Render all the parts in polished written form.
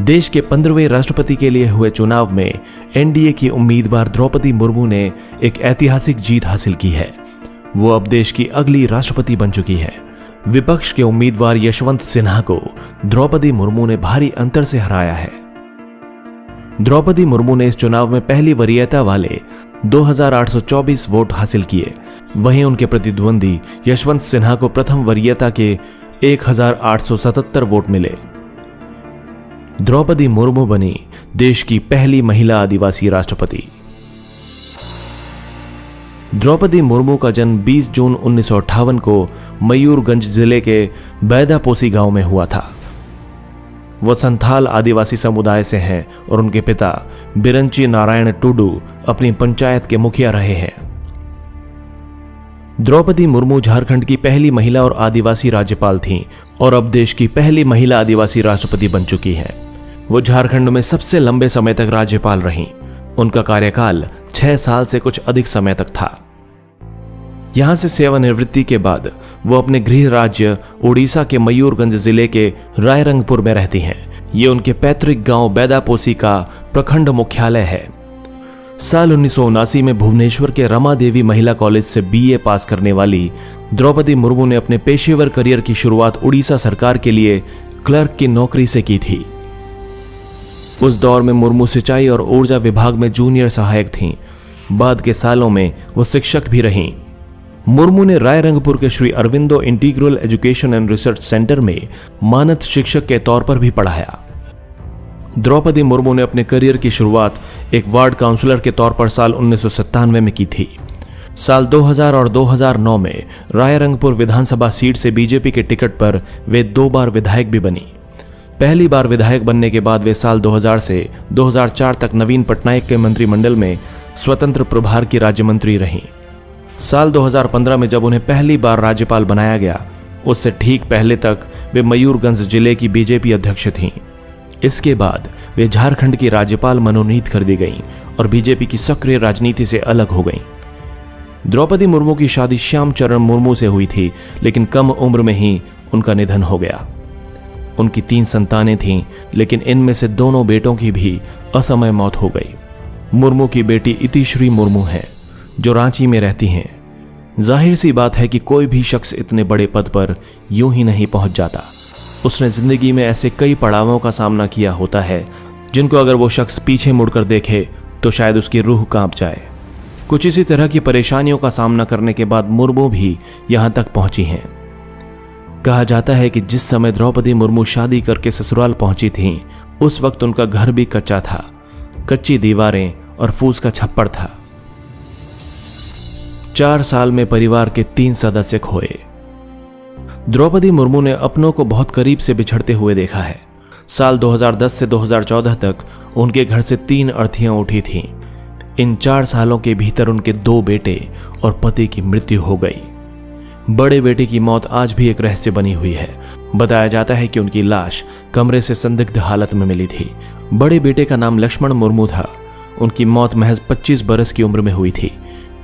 देश के 15वें राष्ट्रपति के लिए हुए चुनाव में एनडीए की उम्मीदवार द्रौपदी मुर्मू ने एक ऐतिहासिक जीत हासिल की है। वो अब देश की अगली राष्ट्रपति बन चुकी है। विपक्ष के उम्मीदवार यशवंत सिन्हा को द्रौपदी मुर्मू ने भारी अंतर से हराया है। द्रौपदी मुर्मू ने इस चुनाव में पहली वरीयता वाले 2824 वोट हासिल किए। वहीं उनके प्रतिद्वंदी यशवंत सिन्हा को प्रथम वरीयता के 1877 वोट मिले। द्रौपदी मुर्मू बनी देश की पहली महिला आदिवासी राष्ट्रपति। द्रौपदी मुर्मू का जन्म 20 जून 1958 को मयूरगंज जिले के बैदापोसी गांव में हुआ था। वो संथाल आदिवासी समुदाय से हैं और उनके पिता बिरंची नारायण टुडू अपनी पंचायत के मुखिया रहे हैं। द्रौपदी मुर्मू झारखंड की पहली महिला और आदिवासी राज्यपाल थीं और अब देश की पहली महिला आदिवासी राष्ट्रपति बन चुकी हैं। वो झारखंड में सबसे लंबे समय तक राज्यपाल रहीं। उनका कार्यकाल 6 साल से कुछ अधिक समय तक था। यहां से सेवानिवृत्ति के बाद वो अपने गृह राज्य ओडिशा के मयूरगंज जिले के रायरंगपुर में रहती हैं। ये उनके पैतृक गांव बैदापोसी का प्रखंड मुख्यालय है। साल 1979 में भुवनेश्वर के रमा देवी महिला कॉलेज से बीए पास करने वाली द्रौपदी मुर्मू ने अपने पेशेवर करियर की शुरुआत उड़ीसा सरकार के लिए क्लर्क की नौकरी से की थी। उस दौर में मुर्मू सिंचाई और ऊर्जा विभाग में जूनियर सहायक थीं। बाद के सालों में वो शिक्षक भी रहीं। मुर्मू ने रायरंगपुर के Shri Aurobindo integral education and research centre में मानद शिक्षक के तौर पर भी पढ़ाया। द्रौपदी मुर्मू ने अपने करियर की शुरुआत एक वार्ड काउंसलर के तौर पर साल 1997 में की थी। साल 2000 और 2009 में रायरंगपुर विधानसभा सीट से बीजेपी के टिकट पर वे 2 बार विधायक भी बनी। पहली बार विधायक बनने के बाद वे साल 2000 से 2004 तक नवीन पटनायक के मंत्रिमंडल में स्वतंत्र प्रभार की राज्य मंत्री रहीं। साल 2015 में जब उन्हें पहली बार राज्यपाल बनाया गया, उससे ठीक पहले तक वे मयूरगंज जिले की बीजेपी अध्यक्ष थीं। इसके बाद वे झारखंड की राज्यपाल मनोनीत कर दी गईं और बीजेपी की सक्रिय राजनीति से अलग हो गईं। द्रौपदी मुर्मू की शादी श्याम चरण मुर्मू से हुई थी, लेकिन कम उम्र में ही उनका निधन हो गया। उनकी 3 संतानें थीं, लेकिन इनमें से दोनों बेटों की भी असमय मौत हो गई। मुर्मू की बेटी इतिश्री मुर्मू है, जो रांची में रहती हैं। जाहिर सी बात है कि कोई भी शख्स इतने बड़े पद पर यूं ही नहीं पहुंच जाता। उसने जिंदगी में ऐसे कई पड़ावों का सामना किया होता है जिनको अगर वो शख्स पीछे मुड़कर देखे तो शायद उसकी रूह कांप जाए। कुछ इसी तरह की परेशानियों का सामना करने के बाद मुर्मू भी यहां तक पहुंची हैं। कहा जाता है कि जिस समय द्रौपदी मुर्मू शादी करके ससुराल पहुंची थीं, उस वक्त उनका घर भी कच्चा था। कच्ची दीवारें और फूस का छप्पर था। 4 साल में परिवार के 3 सदस्य खोए। द्रौपदी मुर्मू ने अपनों को बहुत करीब से बिछड़ते हुए देखा है। साल 2010 से 2014 तक उनके घर से 3 अर्थियां उठी थीं। इन 4 सालों के भीतर उनके 2 बेटे और पति की मृत्यु हो गई। बड़े बेटे की मौत आज भी एक रहस्य बनी हुई है। बताया जाता है कि उनकी लाश कमरे से संदिग्ध हालत में मिली थी। बड़े बेटे का नाम लक्ष्मण मुर्मू था। उनकी मौत महज 25 बरस की उम्र में हुई थी।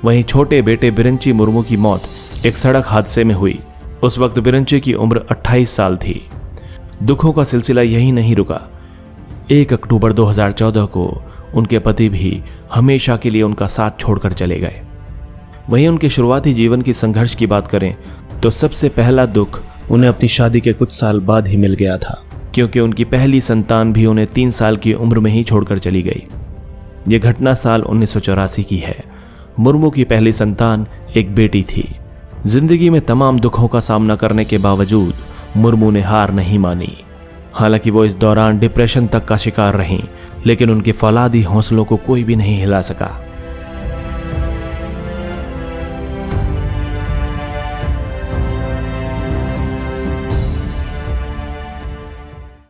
वहीं छोटे बेटे बिरंची मुर्मू की मौत एक सड़क हादसे में हुई। उस वक्त बिरंची की उम्र 28 साल थी। दुखों का सिलसिला यही नहीं रुका। 1 अक्टूबर 2014 को उनके पति भी हमेशा के लिए उनका साथ छोड़कर चले गए। वहीं उनके शुरुआती जीवन की संघर्ष की बात करें तो सबसे पहला दुख उन्हें अपनी शादी के कुछ साल बाद ही मिल गया था, क्योंकि उनकी पहली संतान भी उन्हें 3 साल की उम्र में ही छोड़कर चली गई। यह घटना साल 1984 की है। मुर्मू की पहली संतान एक बेटी थी। जिंदगी में तमाम दुखों का सामना करने के बावजूद मुर्मू ने हार नहीं मानी। हालांकि वो इस दौरान डिप्रेशन तक का शिकार रहीं, लेकिन उनके फौलादी हौसलों को कोई भी नहीं हिला सका।